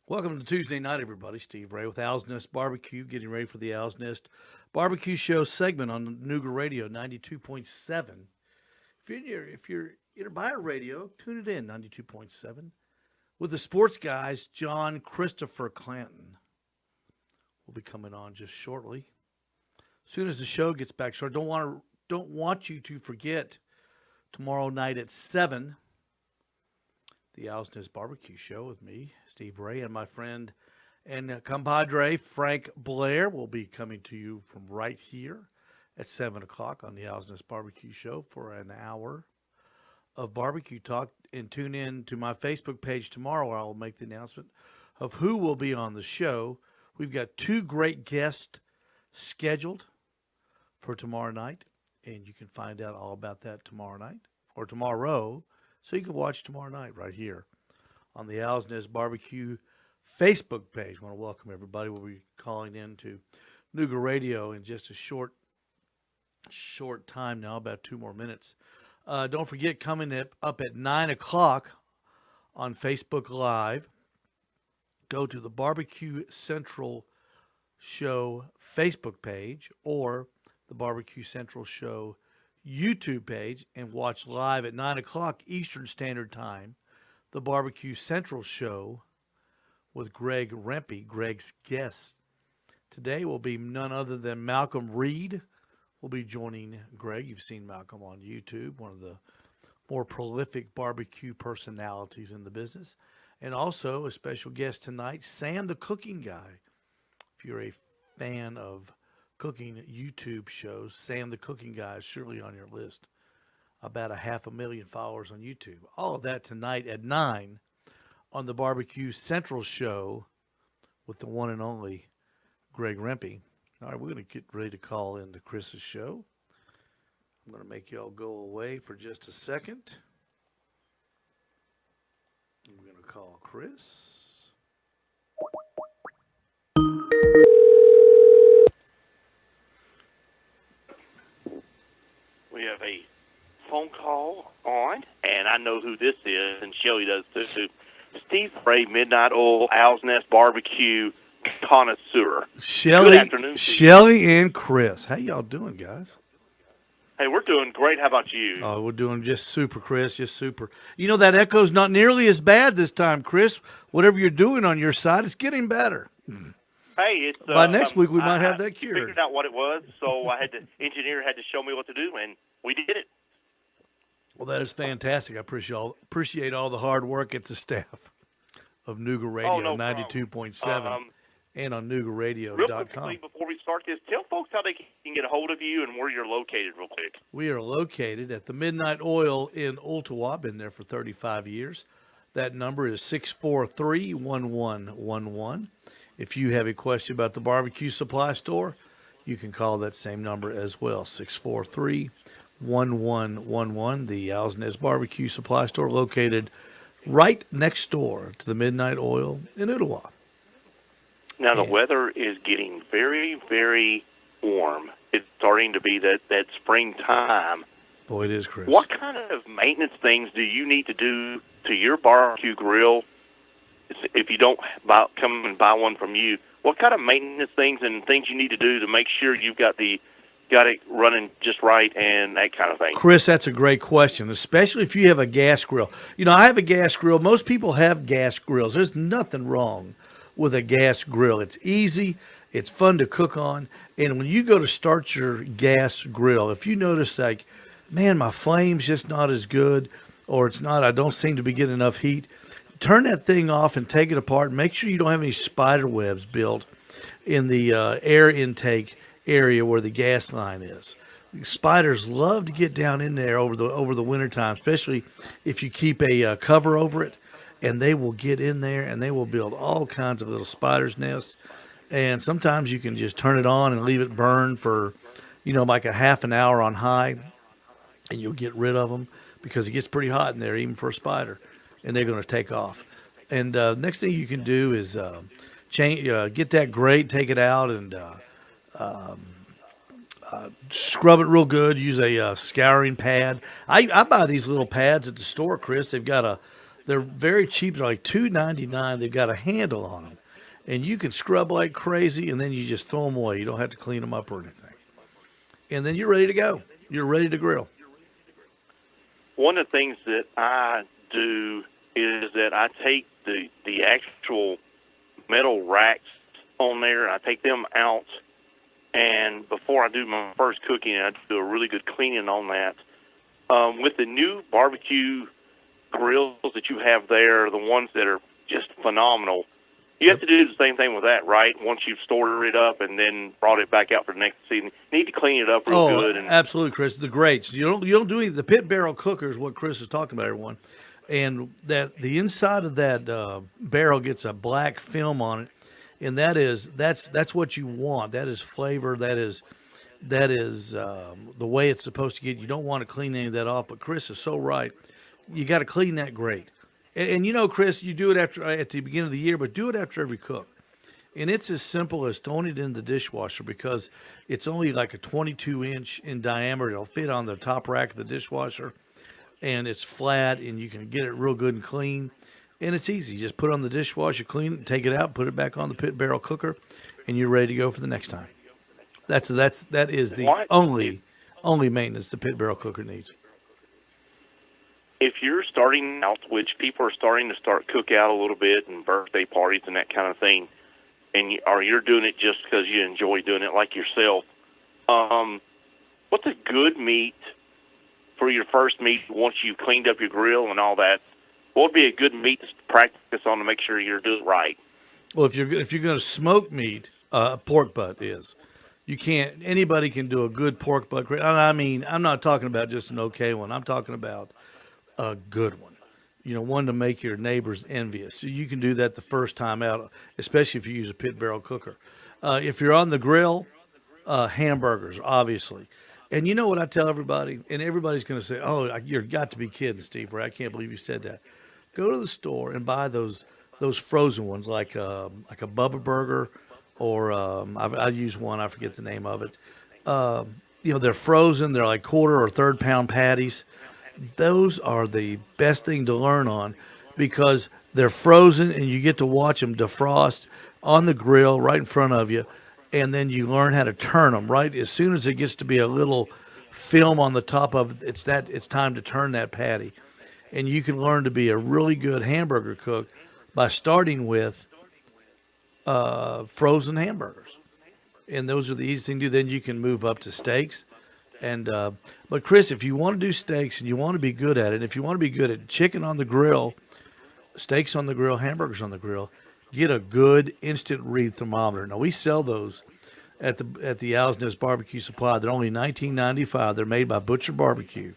Welcome to Tuesday night, everybody. Steve Ray with Owl's Nest Barbecue, getting ready for the Owl's Nest Barbecue Show segment on Nougat Radio 92.7. If you're by a radio, tune it in 92.7 with the sports guys. John Christopher Clanton will be coming on just shortly. As soon as the show gets back started, don't want you to forget tomorrow night at 7. The Owl's Nest Barbecue Show with me, Steve Ray, and my friend and compadre Frank Blair will be coming to you from right here at 7 o'clock on the Owl's Nest Barbecue Show for an hour of barbecue talk. And tune in to my Facebook page tomorrow where I will make the announcement of who will be on the show. We've got two great guests scheduled for tomorrow night, and you can find out all about that tomorrow night or tomorrow. So you can watch tomorrow night right here on the Owl's Nest Barbecue Facebook page. I want to welcome everybody. We'll be calling in to Nougat Radio in just a short time now, about 2 more minutes. Don't forget, coming up at 9 o'clock on Facebook Live, go to the Barbecue Central Show Facebook page or the Barbecue Central Show YouTube page and watch live at 9 o'clock Eastern Standard Time, the Barbecue Central Show with Greg Rempe. Greg's guest today will be none other than Malcolm Reed. Will be joining Greg. You've seen Malcolm on YouTube, one of the more prolific barbecue personalities in the business. And also a special guest tonight, Sam the Cooking Guy. If you're a fan of cooking YouTube shows, Sam the Cooking Guy is surely on your list. About 500,000 followers on YouTube. All of that tonight at 9 on the Barbecue Central Show with the one and only Greg Rempe. All right, we're going to get ready to call into Chris's show. I'm going to make y'all go away for just a second. We're going to call Chris. We have a phone call on, and I know who this is, and Shelly does too. Steve Ray, Midnight Oil, Owl's Nest Barbecue connoisseur. Good afternoon, Steve. Shelly and Chris. How y'all doing, guys? Hey, we're doing great. How about you? Oh, we're doing just super, Chris, just super. You know, that echo's not nearly as bad this time, Chris. Whatever you're doing on your side, it's getting better. Hey, it's by next week we might have that cured. I figured out what it was, so engineer had to show me what to do, and we did it. Well, that is fantastic. I appreciate all the hard work at the staff of Nougat Radio 92.7 and on NougatRadio.com. Real quickly, before we start this, tell folks how they can get a hold of you and where you're located real quick. We are located at the Midnight Oil in Ooltewah. Been there for 35 years. That number is 643-1111. If you have a question about the barbecue supply store, you can call that same number as well, 643-1111. The Owl's Nest Barbecue Supply Store located right next door to the Midnight Oil in Ooltewah. Now, the weather is getting very, very warm. It's starting to be that springtime. Boy, it is, Chris. What kind of maintenance things do you need to do to your barbecue grill if you don't come and buy one from you? What kind of maintenance things and things you need to do to make sure you've got it running just right and that kind of thing? Chris, that's a great question, especially if you have a gas grill. You know, I have a gas grill. Most people have gas grills. There's nothing wrong with a gas grill. It's easy. It's fun to cook on. And when you go to start your gas grill, if you notice, like, man, my flame's just not as good, or I don't seem to be getting enough heat, turn that thing off and take it apart. Make sure you don't have any spider webs built in the air intake area where the gas line is. Spiders love to get down in there over the winter time, especially if you keep a cover over it, and they will get in there and they will build all kinds of little spiders' nests. And sometimes you can just turn it on and leave it burn for, like a half an hour on high, and you'll get rid of them because it gets pretty hot in there, even for a spider, and they're going to take off. And next thing you can do is get that grate, take it out, and scrub it real good. Use a scouring pad. I buy these little pads at the store, Chris. They've got They're very cheap. They're like $2.99. They've got a handle on them, and you can scrub like crazy, and then you just throw them away. You don't have to clean them up or anything, and then you're ready to go. You're ready to grill. One of the things that I do is that I take the actual metal racks on there, I take them out, and before I do my first cooking, I do a really good cleaning on that. With the new barbecue grills that you have there, the ones that are just phenomenal, you have to do the same thing with that, right? Once you've stored it up and then brought it back out for the next season, you need to clean it up real good. And absolutely, Chris. The grates. You don't do any, the pit barrel cooker is what Chris is talking about, everyone. And that the inside of that barrel gets a black film on it, and that's what you want. That is flavor. That is the way it's supposed to get. You don't want to clean any of that off. But Chris is so right. You got to clean that grate. And you know, Chris, you do it at the beginning of the year, but do it after every cook. And it's as simple as throwing it in the dishwasher because it's only like a 22-inch in diameter. It'll fit on the top rack of the dishwasher, and it's flat, and you can get it real good and clean. And it's easy. You just put it on the dishwasher, clean it, take it out, put it back on the pit barrel cooker, and you're ready to go for the next time. That is the only maintenance the pit barrel cooker needs. If you're starting out, which people are starting to cook out a little bit and birthday parties and that kind of thing, or you're doing it just because you enjoy doing it like yourself, what's a good meat for your first meat once you've cleaned up your grill and all that? What would be a good meat to practice on to make sure you're doing it right? Well, if you're going to smoke meat, pork butt is. Anybody can do a good pork butt. I mean, I'm not talking about just an okay one. I'm talking about a good one, one to make your neighbors envious. So you can do that the first time out, especially if you use a pit barrel cooker. If you're on the grill, hamburgers, obviously. And you know what I tell everybody? And everybody's going to say, oh, you've got to be kidding, Steve, right? I can't believe you said that. Go to the store and buy those frozen ones like a Bubba Burger or I use one, I forget the name of it. They're frozen. They're like quarter or third pound patties. Those are the best thing to learn on because they're frozen and you get to watch them defrost on the grill right in front of you, and then you learn how to turn them, right? As soon as it gets to be a little film on the top of it, it's time to turn that patty. And you can learn to be a really good hamburger cook by starting with frozen hamburgers. And those are the easy thing to do. Then you can move up to steaks. But Chris, if you want to do steaks and you want to be good at it, if you want to be good at chicken on the grill, steaks on the grill, hamburgers on the grill, get a good instant read thermometer. Now we sell those at the Owl's Nest Barbecue Supply. They're only $19.95. They're made by Butcher Barbecue.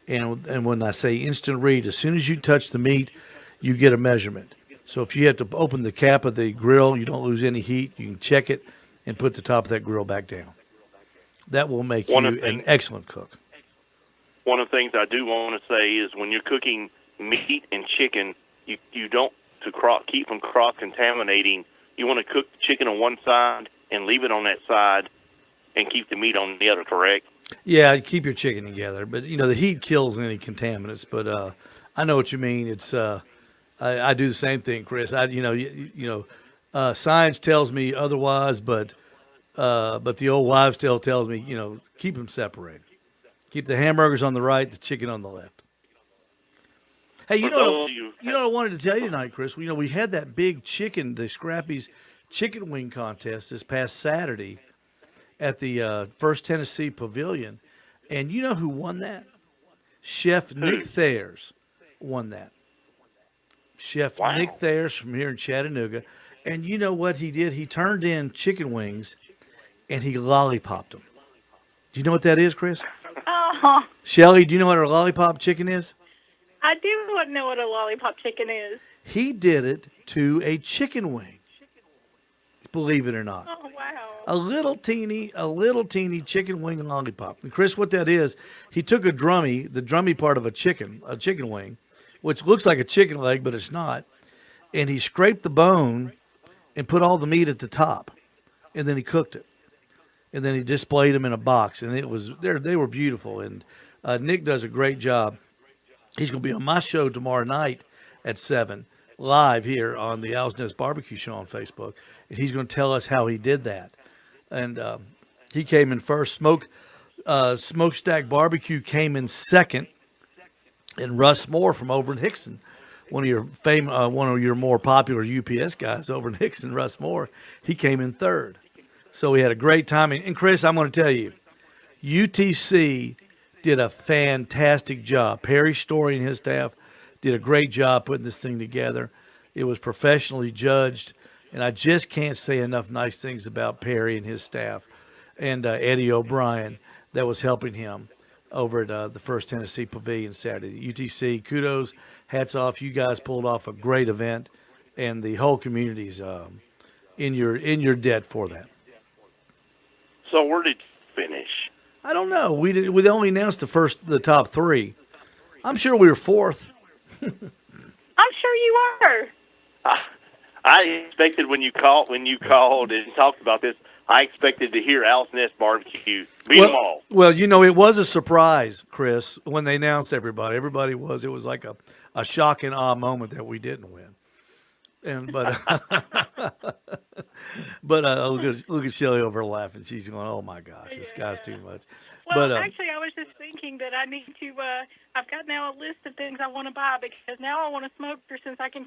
And when I say instant read, as soon as you touch the meat, you get a measurement. So if you have to open the cap of the grill, you don't lose any heat. You can check it and put the top of that grill back down. That will make you an excellent cook. One of the things I do want to say is when you're cooking meat and chicken, you don't, keep from cross-contaminating, you want to cook the chicken on one side and leave it on that side and keep the meat on the other, correct? Yeah, keep your chicken together. But, the heat kills any contaminants. But I know what you mean. It's I do the same thing, Chris. Science tells me otherwise, but the old wives' tale tells me, keep them separated. Keep the hamburgers on the right, the chicken on the left. Hey, you know what I wanted to tell you tonight, Chris? We had that big the Scrappy's chicken wing contest this past Saturday at the First Tennessee Pavilion. And you know who won that? Chef Nick Thayers won that. Chef Nick Thayers from here in Chattanooga. And you know what he did? He turned in chicken wings and he lollipopped them. Do you know what that is, Chris? Shelly, do you know what a lollipop chicken is? I do know what a lollipop chicken is. He did it to a chicken wing. Believe it or not. Oh, wow. A little teeny chicken wing and lollipop. And Chris, what that is, he took the drummy part of a chicken wing, which looks like a chicken leg, but it's not, and he scraped the bone and put all the meat at the top, and then he cooked it. And then he displayed them in a box, and they were beautiful. And Nick does a great job. He's going to be on my show tomorrow night at 7 live here on the Owl's Nest Barbecue Show on Facebook, and he's going to tell us how he did that. And he came in first. Smokestack Barbecue came in second, and Russ Moore from over in Hickson, one of your more popular UPS guys over in Hickson, Russ Moore, he came in third. So we had a great time. And Chris, I'm going to tell you, UTC did a fantastic job. Perry Story and his staff did a great job putting this thing together. It was professionally judged, and I just can't say enough nice things about Perry and his staff and Eddie O'Brien that was helping him over at the First Tennessee Pavilion Saturday. UTC, kudos, hats off. You guys pulled off a great event, and the whole community's in your debt for that. So where did you finish? I don't know. We only announced the top 3. I'm sure we were 4th. I'm sure you are. I expected when you called and talked about this, I expected to hear Owl's Nest Barbecue beat them all. Well, it was a surprise, Chris, when they announced everybody. It was like a shock and awe moment that we didn't win. But look at Shelly over laughing. She's going, "Oh my gosh, this guy's too much." Well, actually, I was just thinking that I need to. I've got now a list of things I want to buy because now I want a smoker since I can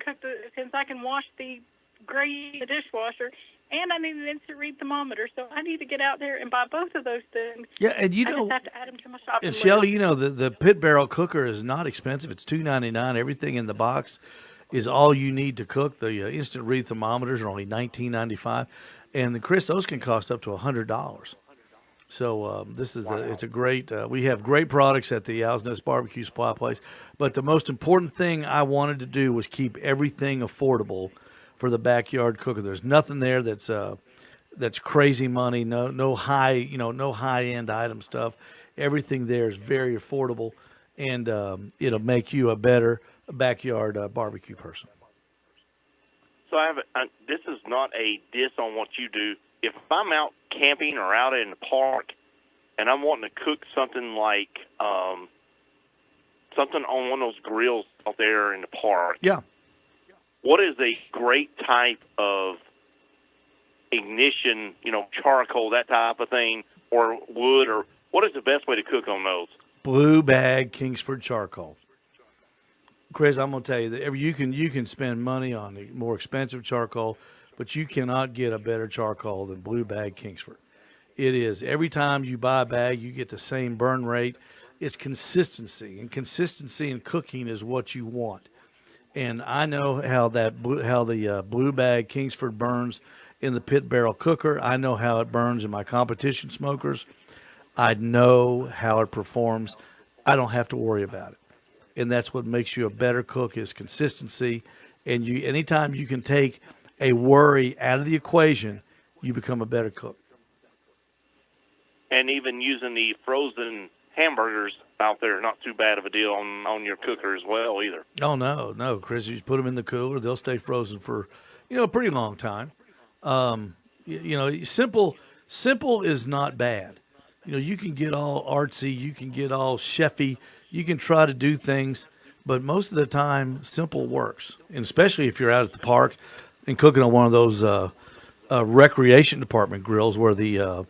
wash the gray in the dishwasher, and I need an instant read thermometer. So I need to get out there and buy both of those things. Yeah, and I just have to add them to my shopping list. Shelly, the pit barrel cooker is not expensive. It's $2.99. Everything in the box is all you need to cook. The instant read thermometers are only $19.95, and Chris, those can cost up to $100. So it's a great. We have great products at the Owl's Nest Barbecue Supply Place, but the most important thing I wanted to do was keep everything affordable for the backyard cooker. There's nothing there that's crazy money. No high end item stuff. Everything there is very affordable, and it'll make you a better backyard barbecue person. So this is not a diss on what you do. If I'm out camping or out in the park and I'm wanting to cook something like something on one of those grills out there in the park, yeah, what is a great type of ignition, charcoal, that type of thing, or wood, or what is the best way to cook on those? Blue Bag Kingsford charcoal. Chris, I'm going to tell you that you can spend money on the more expensive charcoal, but you cannot get a better charcoal than Blue Bag Kingsford. It is. Every time you buy a bag, you get the same burn rate. It's consistency, and consistency in cooking is what you want. And I know how the Blue Bag Kingsford burns in the pit barrel cooker. I know how it burns in my competition smokers. I know how it performs. I don't have to worry about it. And that's what makes you a better cook is consistency. And anytime you can take a worry out of the equation, you become a better cook. And even using the frozen hamburgers out there, not too bad of a deal on your cooker as well either. Oh, no, Chris, you put them in the cooler, they'll stay frozen for, a pretty long time. Simple is not bad. You can get all artsy, you can get all chefy, you can try to do things, but most of the time, simple works. And especially if you're out at the park and cooking on one of those recreation department grills where the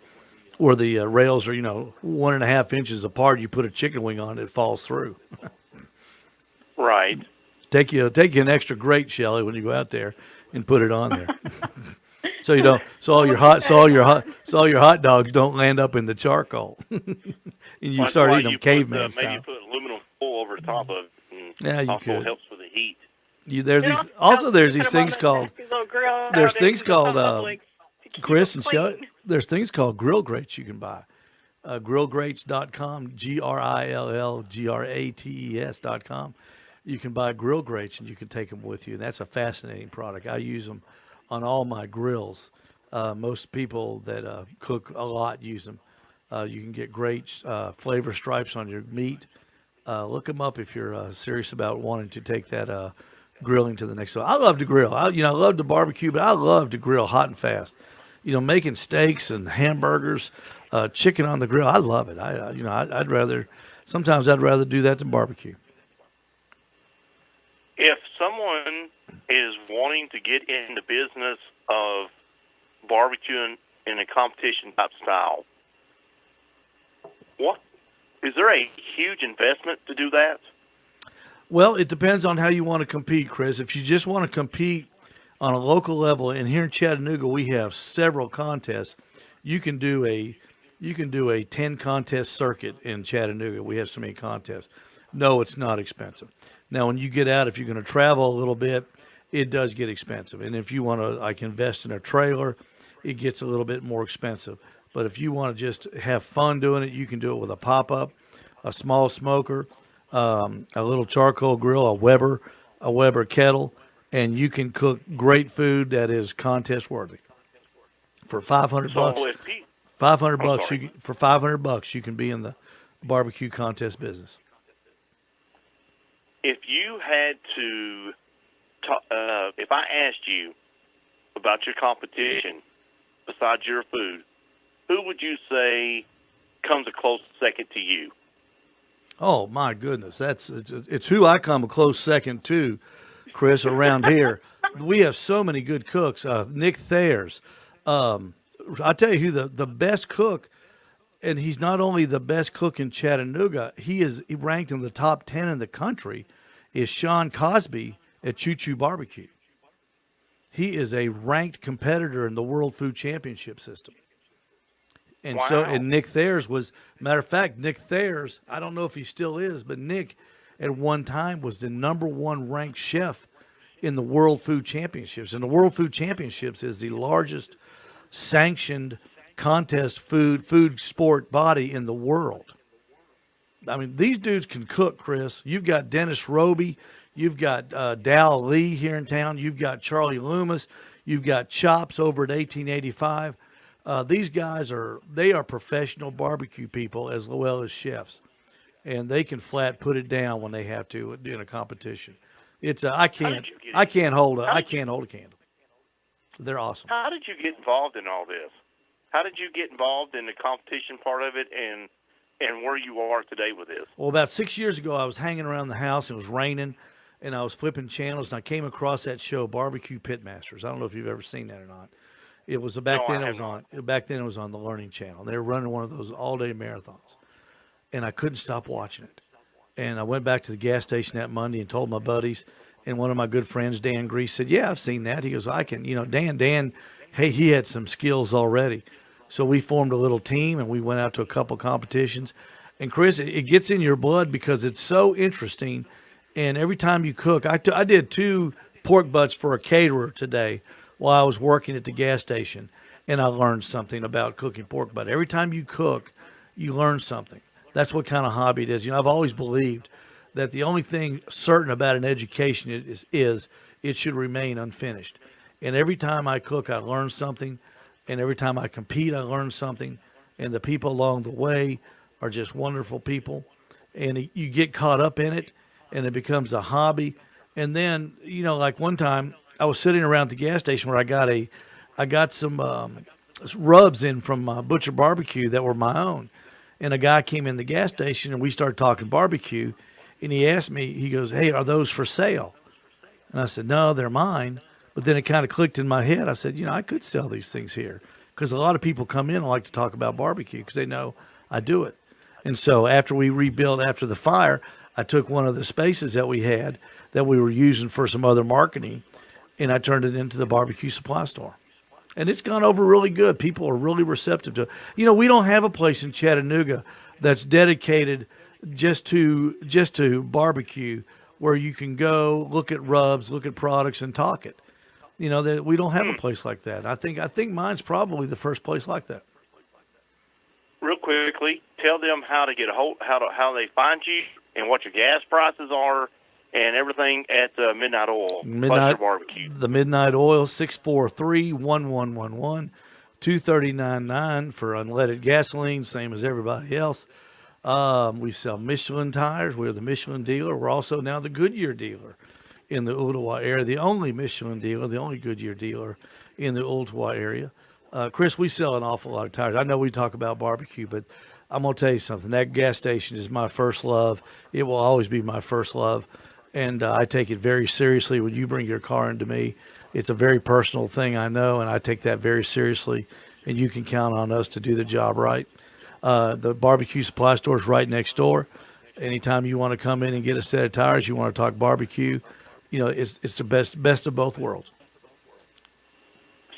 rails are 1.5 inches apart. You put a chicken wing on it falls through. Right. Take you an extra grate, Shelley, when you go out there and put it on there. So all your hot dogs don't land up in the charcoal. And you start eating them caveman style. Maybe put aluminum foil over the top of it. Yeah, you could. Helps with the heat. There's these things called Chris and Shelley. There's things called grill grates you can buy. Grillgrates.com, GRILLGRATES.com. You can buy grill grates and you can take them with you. And that's a fascinating product. I use them on all my grills. Most people that cook a lot use them. You can get great flavor stripes on your meat. Look them up if you're serious about wanting to take that grilling to the next level. I love to grill. I love to barbecue, but I love to grill hot and fast. Making steaks and hamburgers, chicken on the grill. I love it. I'd rather do that than barbecue. if someone is wanting to get in the business of barbecuing in a competition type style, what is there a huge investment to do that? Well, it depends on how you want to compete, Chris. If you just want to compete on a local level, and here in Chattanooga we have several contests, you can do a 10 contest circuit in Chattanooga. We have so many contests. No, it's not expensive. Now, when you get out, if you're going to travel a little bit, it does get expensive. And if you want to like invest in a trailer, it gets a little bit more expensive. But if you want to just have fun doing it, you can do it with a pop-up, a small smoker, a little charcoal grill, a Weber kettle, and you can cook great food that is contest worthy. For $500, for $500 you can be in the barbecue contest business. If you had to, if I asked you about your competition besides your food, who would you say comes a close second to you? Oh my goodness, it's who I come a close second to, Chris. Around here, we have so many good cooks. Nick Thayer's, I tell you who the best cook, and he's not only the best cook in Chattanooga, he ranked in the top 10 in the country, is Sean Cosby at Choo Choo Barbecue. He is a ranked competitor in the World Food Championship system. And wow. and Nick Thayer's was, matter of fact, Nick Thayer's, I don't know if he still is, but Nick at one time was the #1 ranked chef in the World Food Championships. And the World Food Championships is the largest sanctioned contest food sport body in the world. I mean, these dudes can cook, Chris. You've got Dennis Roby. You've got Dal Lee here in town. You've got Charlie Loomis. You've got Chops over at 1885. These guys are professional barbecue people as well as chefs, and they can flat put it down when they have to in a competition. It's I can't hold a candle. They're awesome. How did you get involved in all this? How did you get involved in the competition part of it, and where you are today with this? Well, about 6 years ago, I was hanging around the house. It was raining, and I was flipping channels, and I came across that show, Barbecue Pitmasters. I don't know if you've ever seen that or not. It was back then. It was on the Learning Channel. They were running one of those all-day marathons, and I couldn't stop watching it. And I went back to the gas station that Monday and told my buddies. And one of my good friends, Dan Grease, said, "Yeah, I've seen that." He goes, "I can." Dan, hey, he had some skills already. So we formed a little team, and we went out to a couple competitions. And Chris, it gets in your blood because it's so interesting. And every time you cook, I did 2 pork butts for a caterer today while I was working at the gas station, and I learned something about cooking pork butt. Every time you cook, you learn something. That's what kind of hobby it is. I've always believed that the only thing certain about an education is it should remain unfinished. And every time I cook, I learn something. And every time I compete, I learn something. And the people along the way are just wonderful people. And you get caught up in it, and it becomes a hobby. And then, like one time, I was sitting around the gas station where I got some rubs in from Butcher Barbecue that were my own. And a guy came in the gas station, and we started talking barbecue. And he asked me, he goes, "Hey, are those for sale?" And I said, "No, they're mine." But then it kind of clicked in my head. I said, I could sell these things here because a lot of people come in and like to talk about barbecue because they know I do it. And so after we rebuilt after the fire, I took one of the spaces that we had that we were using for some other marketing, and I turned it into the barbecue supply store. And it's gone over really good. People are really receptive to it. We don't have a place in Chattanooga that's dedicated just to barbecue where you can go look at rubs, look at products, and talk it. That we don't have a place like that. I think mine's probably the first place like that. Real quickly, tell them how to get how they find you and what your gas prices are and everything at Midnight Oil. Buster Barbecue. The Midnight Oil, 643-1111, $2.39.9 for unleaded gasoline, same as everybody else. We sell Michelin tires. We're the Michelin dealer. We're also now the Goodyear dealer in the Ooltewah area, the only Michelin dealer, the only Goodyear dealer in the Ooltewah area. Chris, we sell an awful lot of tires. I know we talk about barbecue, but I'm going to tell you something. That gas station is my first love. It will always be my first love. and I take it very seriously when you bring your car into me. It's a very personal thing, I know, and I take that very seriously, and you can count on us to do the job right. The barbecue supply store is right next door. Anytime you want to come in and get a set of tires, you want to talk barbecue, it's the best of both worlds.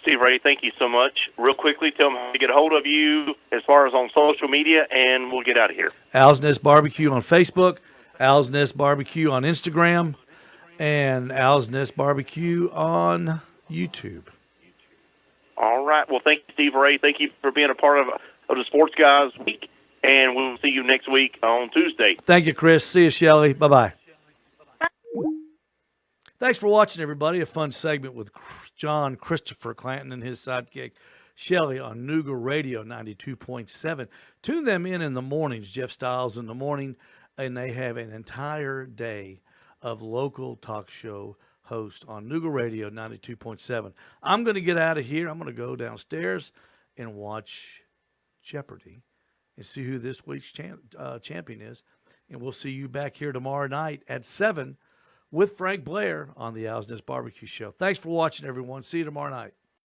Steve Ray, thank you so much. Real quickly, tell them how to get a hold of you as far as on social media, and we'll get out of here. Al's Nest Barbecue on Facebook, Al's Nest Barbecue on Instagram, and Al's Nest Barbecue on YouTube. All right. Well, thank you, Steve Ray. Thank you for being a part of the Sports Guys Week, and we'll see you next week on Tuesday. Thank you, Chris. See you, Shelley. Bye-bye. Thanks for watching, everybody. A fun segment with John Christopher Clanton and his sidekick, Shelley, on Nooga Radio 92.7. Tune them in the mornings, Jeff Styles in the morning, and they have an entire day of local talk show host on Nooga Radio 92.7. I'm going to get out of here. I'm going to go downstairs and watch Jeopardy and see who this week's champion is. And we'll see you back here tomorrow night at 7 with Frank Blair on the Al's Nest Barbecue Show. Thanks for watching, everyone. See you tomorrow night.